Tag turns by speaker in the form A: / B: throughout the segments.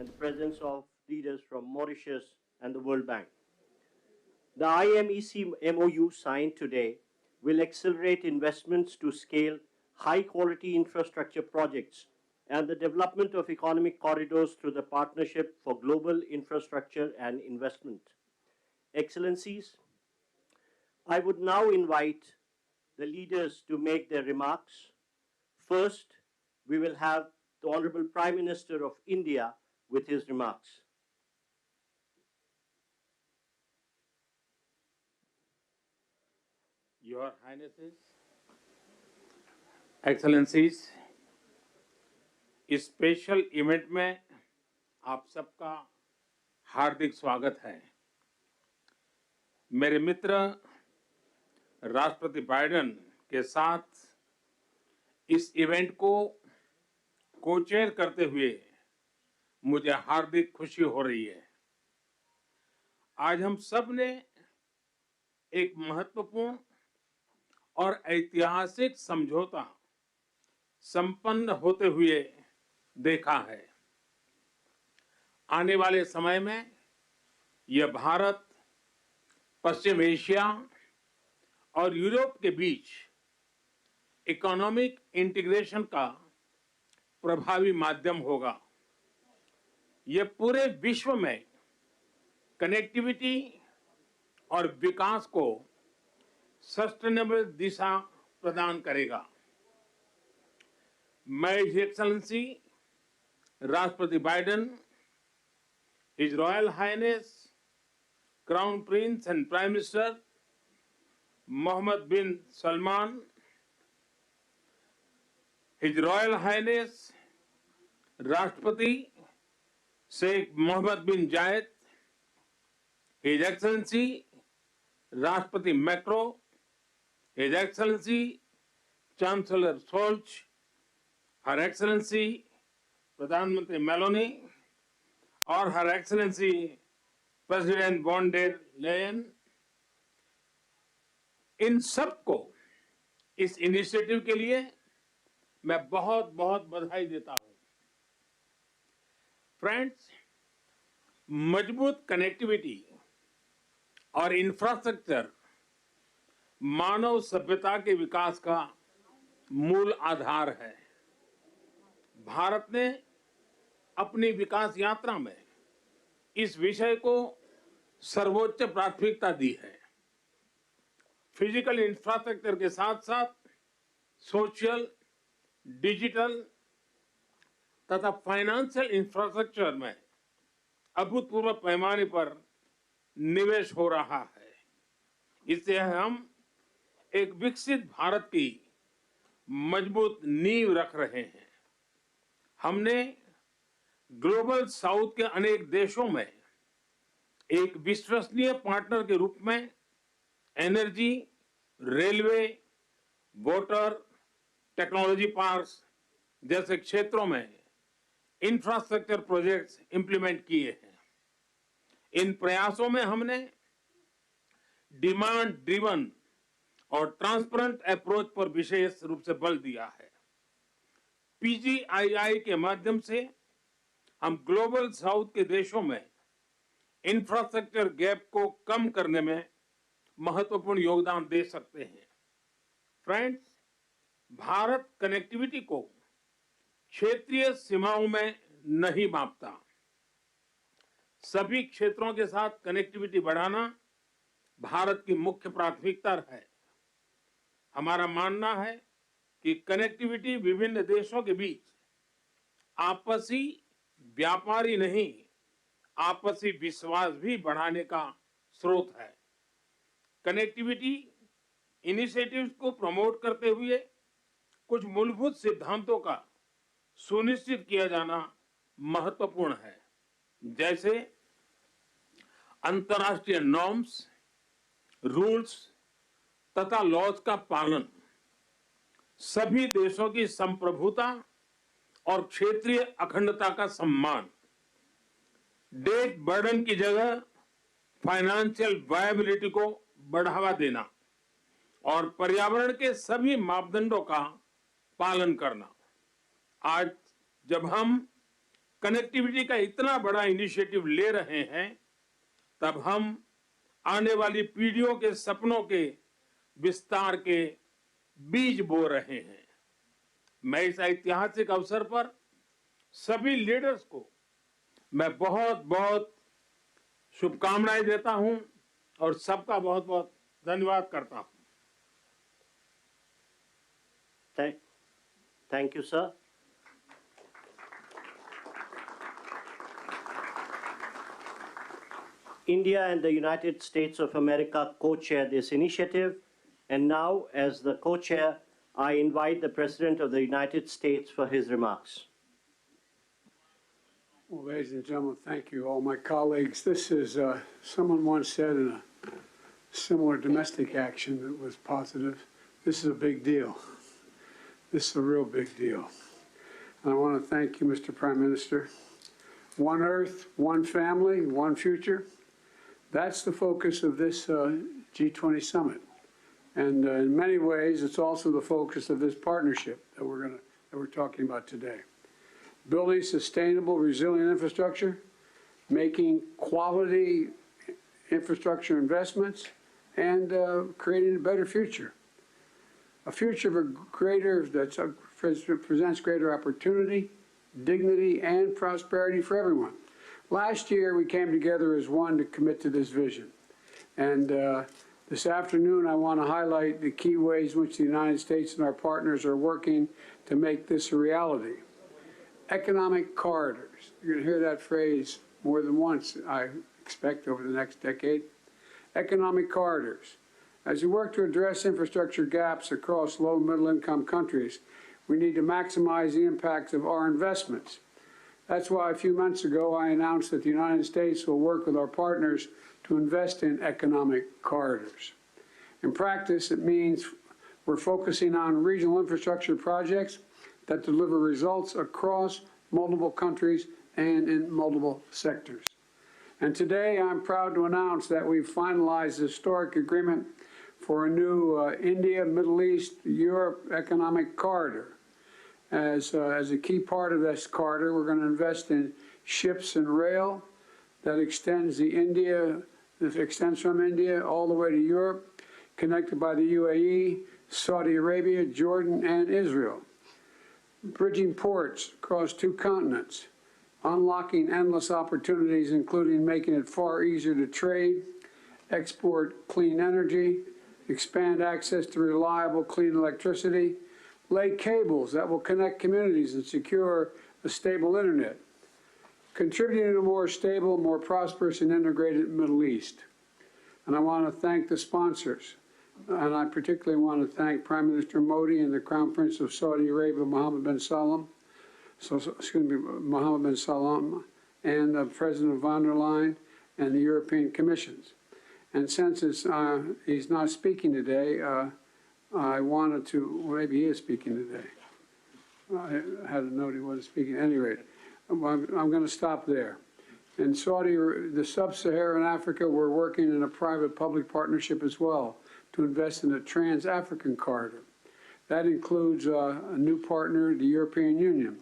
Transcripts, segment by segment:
A: and the presence of leaders from Mauritius and the World Bank. The IMEC MOU signed today will accelerate investments to scale high-quality infrastructure projects and the development of economic corridors through the Partnership for Global Infrastructure and Investment. Excellencies, I would now invite the leaders to make their remarks. First, we will have the Honorable Prime Minister of India with his remarks.
B: Your Highnesses, Excellencies, इस special event में आप सबका हार्दिक स्वागत है। मेरे मित्र राष्ट्रपति Biden के साथ इस इवेंट को को-चेयर करते हुए मुझे हार्दिक खुशी हो रही है। आज हम सब ने एक महत्वपूर्ण और ऐतिहासिक समझौता संपन्न होते हुए देखा है। आने वाले समय में यह भारत, पश्चिम एशिया और यूरोप के बीच इकोनॉमिक इंटीग्रेशन का प्रभावी माध्यम होगा। यह पूरे विश्व में कनेक्टिविटी और विकास को सस्टेनेबल दिशा प्रदान करेगा। मैं हिज एक्सेलेंसी राष्ट्रपति Biden, his royal highness crown prince and prime minister Mohammed bin Salman, his royal highness राष्ट्रपति Sheikh Mohammed bin Zayed, his excellency राष्ट्रपति Macron, his excellency chancellor Scholz, her excellency प्रधानमंत्री Meloni और her excellency president von der Leyen, इन सबको इस initiative के लिए मैं बहुत बहुत बधाई देता हूं। फ्रेंड्स, मजबूत कनेक्टिविटी और इंफ्रास्ट्रक्चर मानव सभ्यता के विकास का मूल आधार है। भारत ने अपनी विकास यात्रा में इस विषय को सर्वोच्च प्राथमिकता दी है। फिजिकल इंफ्रास्ट्रक्चर के साथ साथ सोशल, डिजिटल तथा फाइनेंशियल इंफ्रास्ट्रक्चर में अभूतपूर्व पैमाने पर निवेश हो रहा है। इससे हम एक विकसित भारत की मजबूत नींव रख रहे हैं। हमने ग्लोबल साउथ के अनेक देशों में एक विश्वसनीय पार्टनर के रूप में energy, railway, water, technology parks जैसे क्षेत्रों में इंफ्रास्ट्रक्चर प्रोजेक्ट्स इंप्लीमेंट किए हैं। इन प्रयासों में हमने डिमांड ड्रिवन और ट्रांसपेरेंट अप्रोच पर विशेष रूप से बल दिया है। पीजीआईआई के माध्यम से हम ग्लोबल साउथ के देशों में इंफ्रास्ट्रक्चर गैप को कम करने में महत्वपूर्ण योगदान दे सकते हैं। फ्रेंड्स, भारत कनेक्टिविटी को क्षेत्रीय सीमाओं में नहीं मापता। सभी क्षेत्रों के साथ कनेक्टिविटी बढ़ाना भारत की मुख्य प्राथमिकता है। हमारा मानना है कि कनेक्टिविटी विभिन्न देशों के बीच आपसी व्यापार ही नहीं, आपसी विश्वास भी बढ़ाने का स्रोत है। कनेक्टिविटी इनिशिएटिव्स को प्रमोट करते हुए कुछ मूलभूत सिद्धांतों का सुनिश्चित किया जाना महत्वपूर्ण है, जैसे अंतर्राष्ट्रीय नॉर्म्स, रूल्स तथा लॉज का पालन, सभी देशों की संप्रभुता और क्षेत्रीय अखंडता का सम्मान, डेट बर्डन की जगह फाइनेंशियल वायबिलिटी को बढ़ावा देना और पर्यावरण के सभी मापदंडों का पालन करना। आज जब हम कनेक्टिविटी का इतना बड़ा इनिशिएटिव ले रहे हैं, तब हम आने वाली पीढ़ियों के सपनों के विस्तार के बीज बो रहे हैं। मैं इस ऐतिहासिक अवसर पर सभी लीडर्स को मैं बहुत बहुत शुभकामनाएं देता हूं और सबका बहुत बहुत धन्यवाद करता हूं।
A: Thank you, sir. India and the United States of America co-chair this initiative. And now, as the co-chair, I invite the President of the United States for his remarks.
C: Well, ladies and gentlemen, thank you, all my colleagues. This is, someone once said in a similar domestic action that was positive, this is a big deal. This is a real big deal. And I want to thank you, Mr. Prime Minister. One Earth, one family, one future. That's the focus of this G20 summit. And in many ways, it's also the focus of this partnership that we're talking about today. Building sustainable, resilient infrastructure, making quality infrastructure investments, and creating a better future. A future that presents greater opportunity, dignity, and prosperity for everyone. Last year, we came together as one to commit to this vision. And this afternoon, I want to highlight the key ways in which the United States and our partners are working to make this a reality. Economic corridors. You're going to hear that phrase more than once, I expect, over the next decade. Economic corridors. As we work to address infrastructure gaps across low and middle income countries, we need to maximize the impacts of our investments. That's why a few months ago I announced that the United States will work with our partners to invest in economic corridors. In practice, it means we're focusing on regional infrastructure projects that deliver results across multiple countries and in multiple sectors. And today I'm proud to announce that we've finalized a historic agreement for a new India, Middle East, Europe economic corridor. As a key part of this corridor, we're going to invest in ships and rail that extends from India all the way to Europe, connected by the UAE, Saudi Arabia, Jordan, and Israel. Bridging ports across 2 continents, unlocking endless opportunities, including making it far easier to trade, export clean energy, expand access to reliable, clean electricity, lay cables that will connect communities and secure a stable internet, contributing to a more stable, more prosperous, and integrated Middle East. And I want to thank the sponsors. And I particularly want to thank Prime Minister Modi and the Crown Prince of Saudi Arabia, Mohammed bin Salman, and President von der Leyen and the European Commissions. And since he's not speaking today, I wanted to, well, maybe he is speaking today. I had a note he wasn't speaking. At any rate, I'm going to stop there. In the sub-Saharan Africa, we're working in a private-public partnership as well to invest in a trans-African corridor. That includes a new partner, the European Union.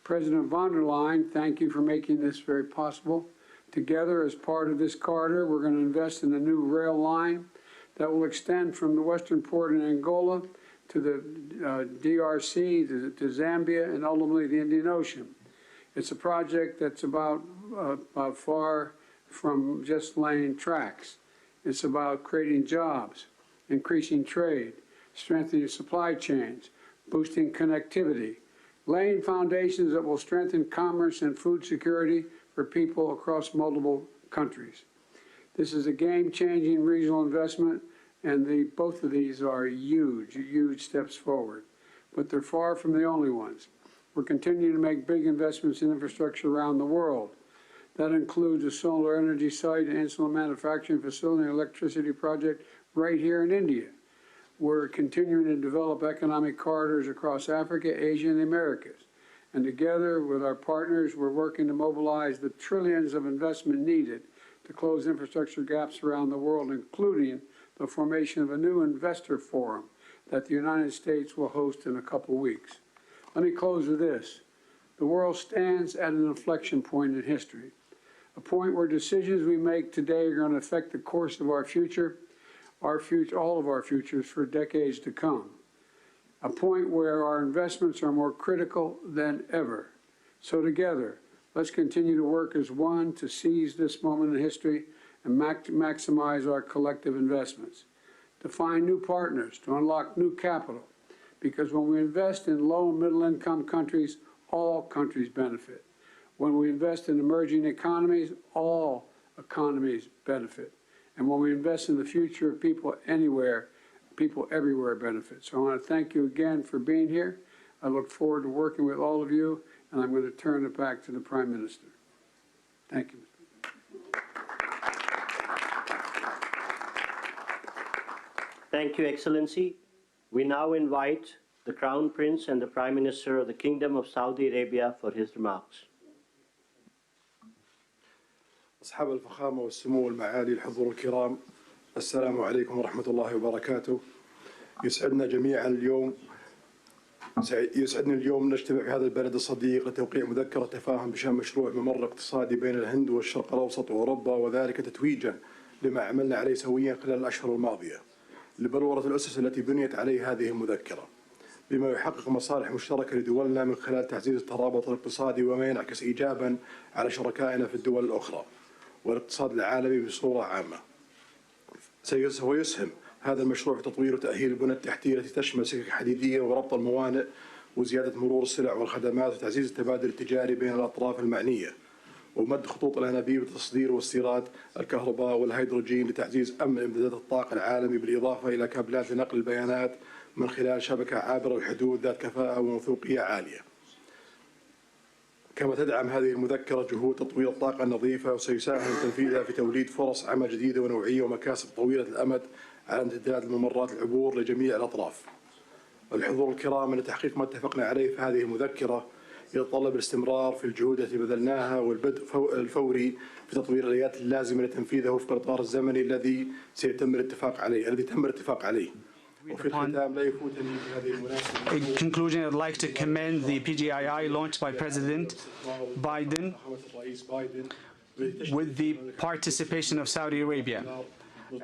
C: President von der Leyen, thank you for making this very possible. Together, as part of this corridor, we're going to invest in a new rail line that will extend from the western port in Angola to the DRC, to Zambia, and ultimately the Indian Ocean. It's a project that's about far from just laying tracks. It's about creating jobs, increasing trade, strengthening supply chains, boosting connectivity, laying foundations that will strengthen commerce and food security for people across multiple countries. This is a game-changing regional investment, and both of these are huge, huge steps forward. But they're far from the only ones. We're continuing to make big investments in infrastructure around the world. That includes a solar energy site, an insulin manufacturing facility, and electricity project right here in India. We're continuing to develop economic corridors across Africa, Asia, and the Americas. And together with our partners, we're working to mobilize the trillions of investment needed to close infrastructure gaps around the world, including the formation of a new investor forum that the United States will host in a couple weeks. Let me close with this. The world stands at an inflection point in history, a point where decisions we make today are going to affect the course of our future, all of our futures for decades to come. A point where our investments are more critical than ever. So together, let's continue to work as one to seize this moment in history and maximize our collective investments, to find new partners, to unlock new capital, because when we invest in low and middle income countries, all countries benefit. When we invest in emerging economies, all economies benefit. And when we invest in the future of people anywhere, people everywhere benefit. So I want to thank you again for being here. I look forward to working with all of you, and I'm going to turn it back to the Prime Minister. Thank you.
A: Thank you, Excellency. We now invite the Crown Prince and the Prime Minister of the Kingdom of Saudi Arabia for his remarks.
D: أصحاب الفخامة والسمو والمعالي الحضور الكرام، السلام عليكم ورحمة الله وبركاته. يسعدني اليوم نجتمع في هذا البلد الصديق لتوقيع مذكرة تفاهم بشأن مشروع ممر اقتصادي بين الهند والشرق الأوسط وأوروبا، وذلك تتويجا لما عملنا عليه سويا خلال الأشهر الماضية لبلورة الأسس التي بنيت عليه هذه المذكرة، بما يحقق مصالح مشتركة لدولنا من خلال تعزيز الترابط الاقتصادي وما ينعكس إيجابا على شركائنا في الدول الأخرى والاقتصاد العالمي بصورة عامة. سيسهم هذا المشروع في تطوير وتأهيل البنى التحتية التي تشمل سكك حديدية وربط الموانئ وزيادة مرور السلع والخدمات وتعزيز التبادل التجاري بين الأطراف المعنية، ومد خطوط الأنابيب لتصدير واستيراد الكهرباء والهيدروجين لتعزيز أمن إمدادات الطاقة العالمي، بالإضافة إلى كابلات لنقل البيانات من خلال شبكة عابرة الحدود ذات كفاءة وموثوقية عالية. كما تدعم هذه المذكرة جهود تطوير الطاقة النظيفة، وسيساهم تنفيذها في توليد فرص عمل جديدة ونوعية ومكاسب طويلة الأمد على امتداد الممرات العبور لجميع الأطراف. الحضور الكرام، أن تحقيق ما اتفقنا عليه في هذه المذكرة يتطلب الاستمرار في الجهود التي بذلناها والبدء الفوري في تطوير الآليات اللازمة لتنفيذه وفق الإطار الزمني الذي تم الاتفاق عليه.
E: In conclusion, I'd like to commend the PGII launched by President Biden with the participation of Saudi Arabia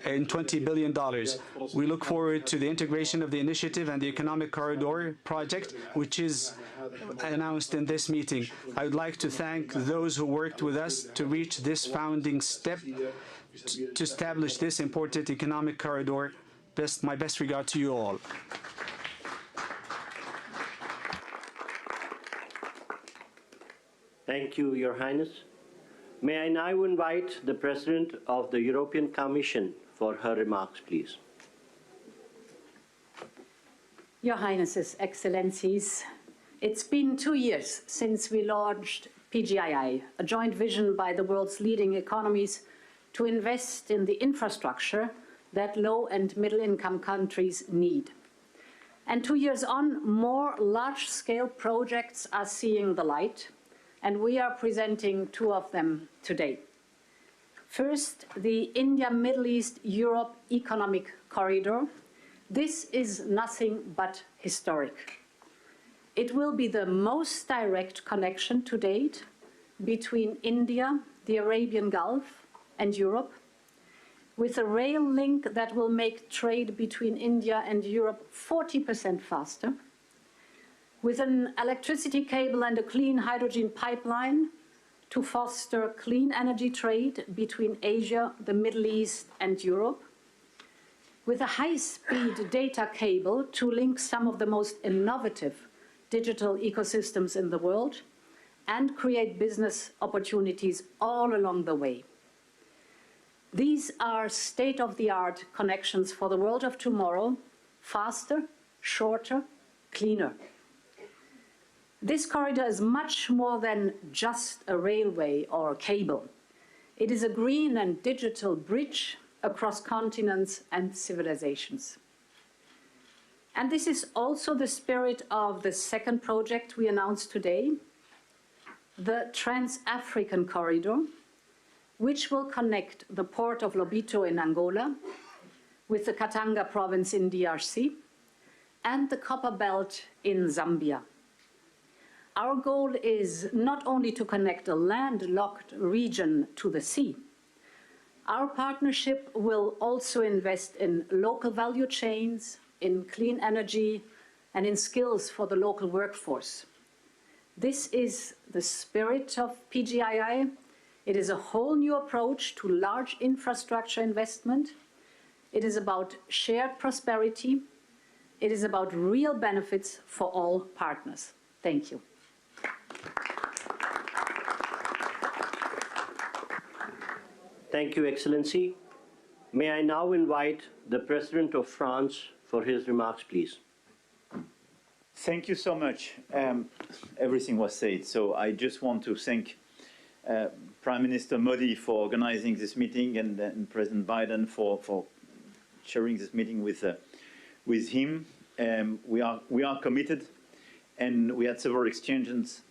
E: in $20 billion. We look forward to the integration of the initiative and the Economic Corridor project, which is announced in this meeting. I would like to thank those who worked with us to reach this founding step to establish this important economic corridor. My best regard to you all.
A: Thank you, Your Highness. May I now invite the President of the European Commission for her remarks, please.
F: Your Highnesses, Excellencies, it's been 2 years since we launched PGII, a joint vision by the world's leading economies to invest in the infrastructure that low and middle income countries need. And 2 years on, more large-scale projects are seeing the light, and we are presenting 2 of them today. First, the India-Middle East-Europe Economic Corridor. This is nothing but historic. It will be the most direct connection to date between India, the Arabian Gulf, and Europe, with a rail link that will make trade between India and Europe 40% faster, with an electricity cable and a clean hydrogen pipeline to foster clean energy trade between Asia, the Middle East, and Europe, with a high-speed data cable to link some of the most innovative digital ecosystems in the world and create business opportunities all along the way. These are state-of-the-art connections for the world of tomorrow, faster, shorter, cleaner. This corridor is much more than just a railway or a cable. It is a green and digital bridge across continents and civilizations. And this is also the spirit of the second project we announced today, the Trans-African Corridor, which will connect the port of Lobito in Angola with the Katanga province in DRC and the Copper Belt in Zambia. Our goal is not only to connect a landlocked region to the sea. Our partnership will also invest in local value chains, in clean energy, and in skills for the local workforce. This is the spirit of PGII. It is a whole new approach to large infrastructure investment. It is about shared prosperity. It is about real benefits for all partners. Thank you.
A: Thank you, Excellency. May I now invite the President of France for his remarks, please.
G: Thank you so much. Everything was said, so I just want to thank Prime Minister Modi for organizing this meeting and President Biden for sharing this meeting with him. We are committed, and we had several exchanges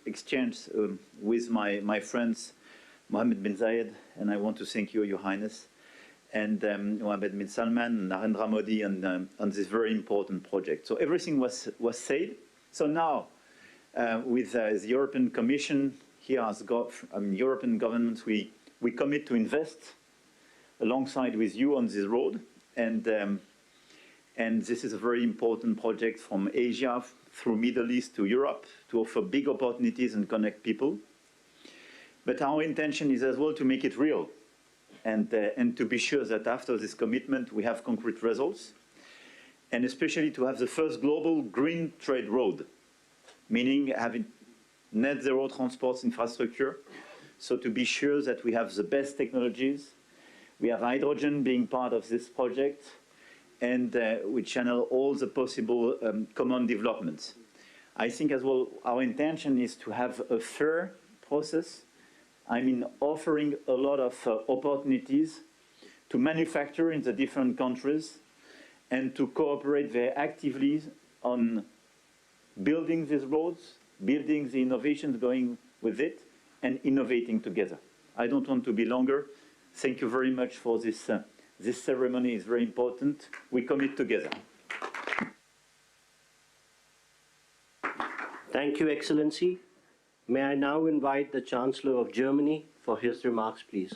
G: with my friends Mohammed bin Zayed, and I want to thank you, Your Highness, and Mohammed bin Salman and Narendra Modi on this very important project. So everything was said. So now, with the European Commission here as European governments, we commit to invest alongside with you on this road, and this is a very important project from Asia through Middle East to Europe to offer big opportunities and connect people. But our intention is as well to make it real and to be sure that after this commitment we have concrete results, and especially to have the first global green trade road, meaning having net zero transport infrastructure, so to be sure that we have the best technologies. We have hydrogen being part of this project, and we channel all the possible common developments. I think as well our intention is to have a fair process. I mean, offering a lot of opportunities to manufacture in the different countries and to cooperate very actively on building these roads, building the innovations going with it, and innovating together. I don't want to be longer. Thank you very much for this. This ceremony is very important. We commit together.
A: Thank you, Excellency. May I now invite the Chancellor of Germany for his remarks, please.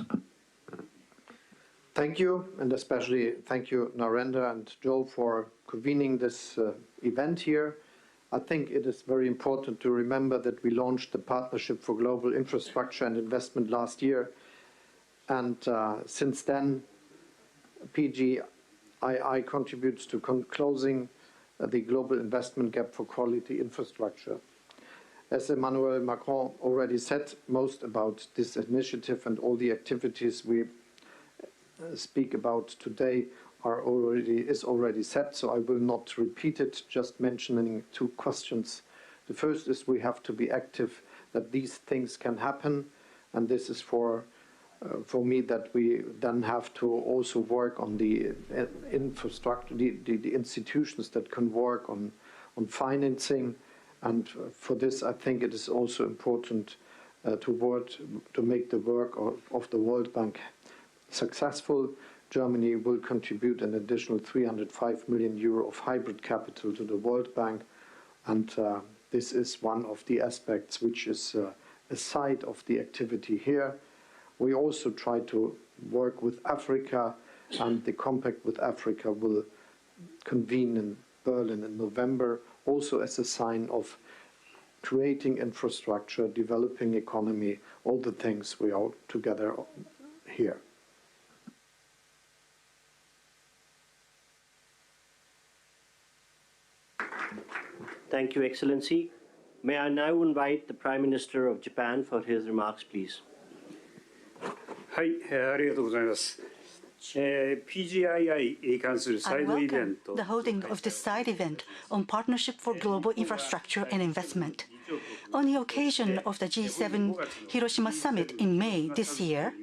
H: Thank you, and especially thank you, Narendra and Joe, for convening this event here. I think it is very important to remember that we launched the Partnership for Global Infrastructure and Investment last year, and since then, PGII contributes to closing the global investment gap for quality infrastructure. As Emmanuel Macron already said, most about this initiative and all the activities we speak about today is already set, so I will not repeat it, just mentioning two questions. The first is we have to be active that these things can happen, and this is for me that we then have to also work on the infrastructure, the institutions that can work on financing. And for this, I think it is also important to make the work of the World Bank successful. Germany will contribute an additional 305 million euro of hybrid capital to the World Bank, and this is one of the aspects which is a side of the activity here. We also try to work with Africa, and the Compact with Africa will convene in Berlin in November, also as a sign of creating infrastructure, developing economy, all the things we are together here.
A: Thank you, Excellency. May I now invite the Prime Minister of Japan for his remarks, please.
I: はい、ありがとうございます。PGII に関するサイドイベント。
J: The holding of this side event on Partnership for Global Infrastructure and Investment. On the occasion of the G7 Hiroshima Summit in May this year,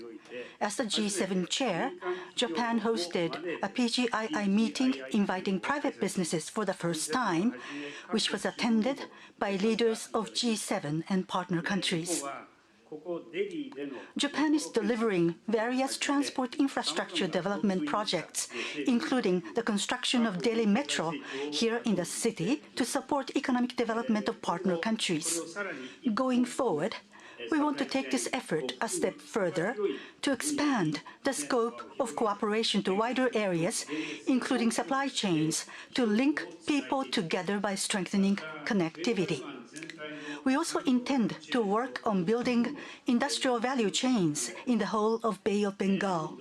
J: as the G7 chair, Japan hosted a PGII meeting inviting private businesses for the first time, which was attended by leaders of G7 and partner countries. Japan is delivering various transport infrastructure development projects, including the construction of Delhi Metro here in the city to support economic development of partner countries. Going forward, we want to take this effort a step further to expand the scope of cooperation to wider areas, including supply chains, to link people together by strengthening connectivity. We also intend to work on building industrial value chains in the whole of Bay of Bengal.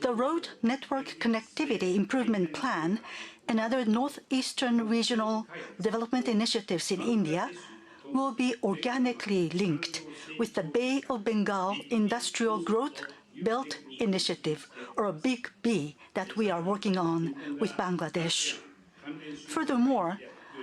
J: The Road Network Connectivity Improvement Plan and other northeastern regional development initiatives in India will be organically linked with the Bay of Bengal Industrial Growth Belt Initiative, or a Big B, that we are working on with Bangladesh. Furthermore,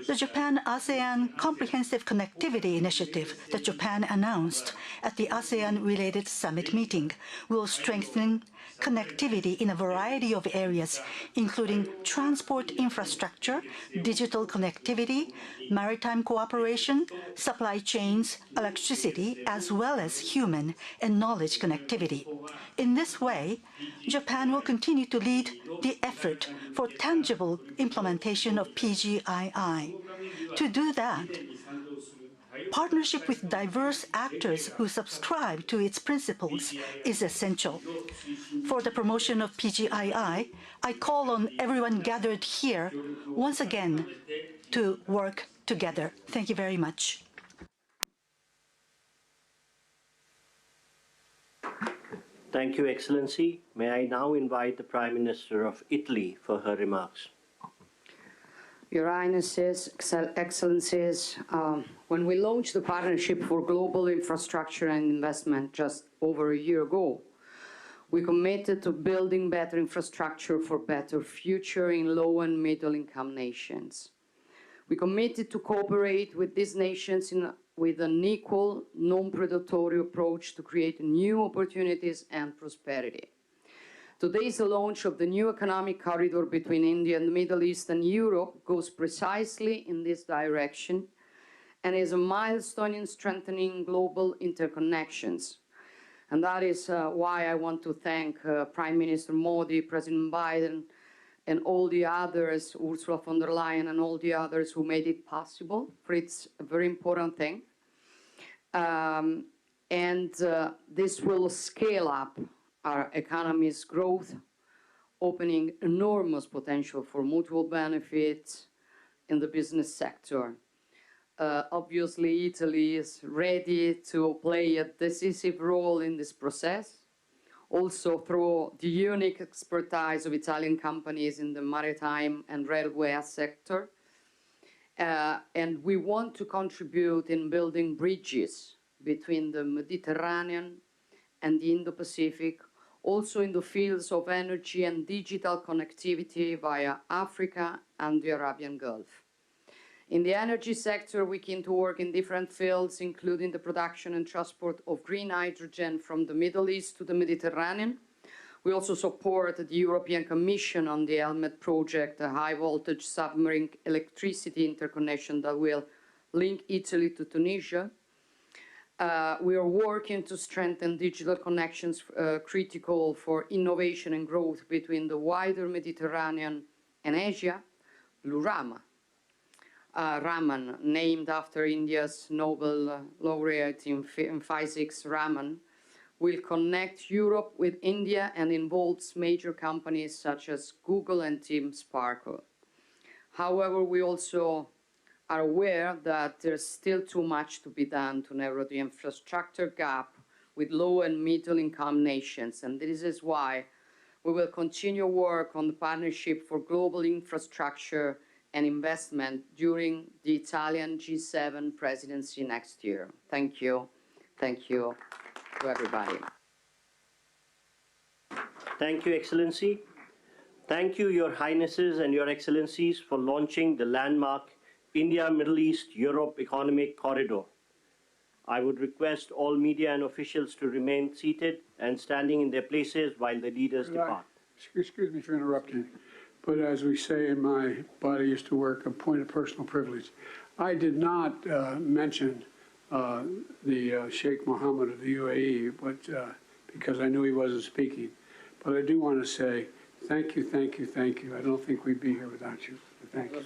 J: the Japan-ASEAN Comprehensive Connectivity Initiative that Japan announced at the ASEAN-related summit meeting will strengthen connectivity in a variety of areas, including transport infrastructure, digital connectivity, maritime cooperation, supply chains, electricity, as well as human and knowledge connectivity. In this way, Japan will continue to lead the effort for tangible implementation of PGII. To do that, partnership with diverse actors who subscribe to its principles is essential. For the promotion of PGII, I call on everyone gathered here once again to work together. Thank you very much.
A: Thank you, Excellency. May I now invite the Prime Minister of Italy for her remarks.
K: Your Highnesses, Excellencies, when we launched the Partnership for Global Infrastructure and Investment just over a year ago, we committed to building better infrastructure for better future in low and middle income nations. We committed to cooperate with these nations with an equal, non-predatory approach to create new opportunities and prosperity. Today's launch of the new economic corridor between India and the Middle East and Europe goes precisely in this direction and is a milestone in strengthening global interconnections. And that is why I want to thank Prime Minister Modi, President Biden, and all the others, Ursula von der Leyen and all the others who made it possible, for it's a very important thing. This will scale up our economy's growth, opening enormous potential for mutual benefits in the business sector. Obviously, Italy is ready to play a decisive role in this process, also through the unique expertise of Italian companies in the maritime and railway sector. And we want to contribute in building bridges between the Mediterranean and the Indo-Pacific, also in the fields of energy and digital connectivity via Africa and the Arabian Gulf. In the energy sector, we came to work in different fields, including the production and transport of green hydrogen from the Middle East to the Mediterranean. We also support the European Commission on the Helmet project, a high-voltage submarine electricity interconnection that will link Italy to Tunisia. We are working to strengthen digital connections critical for innovation and growth between the wider Mediterranean and Asia. Blue Raman, named after India's Nobel laureate in physics, Raman, will connect Europe with India and involves major companies such as Google and Team Sparkle. However, we also are aware that there's still too much to be done to narrow the infrastructure gap with low and middle income nations, and this is why we will continue work on the Partnership for Global Infrastructure and Investment during the Italian G7 presidency next year. Thank you. Thank you to everybody.
A: Thank you, Excellency. Thank you, Your Highnesses and Your Excellencies, for launching the landmark India, Middle East, Europe Economic Corridor. I would request all media and officials to remain seated and standing in their places while the leaders depart.
C: Excuse me for interrupting, but as we say in my body used to work, a point of personal privilege. I did not mention the Sheikh Mohammed of the UAE, but because I knew he wasn't speaking. But I do want to say thank you, thank you, thank you. I don't think we'd be here without you. Thank you.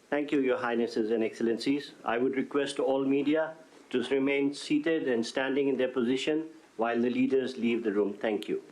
A: Thank you, Your Highnesses and Excellencies. I would request all media to remain seated and standing in their position while the leaders leave the room. Thank you.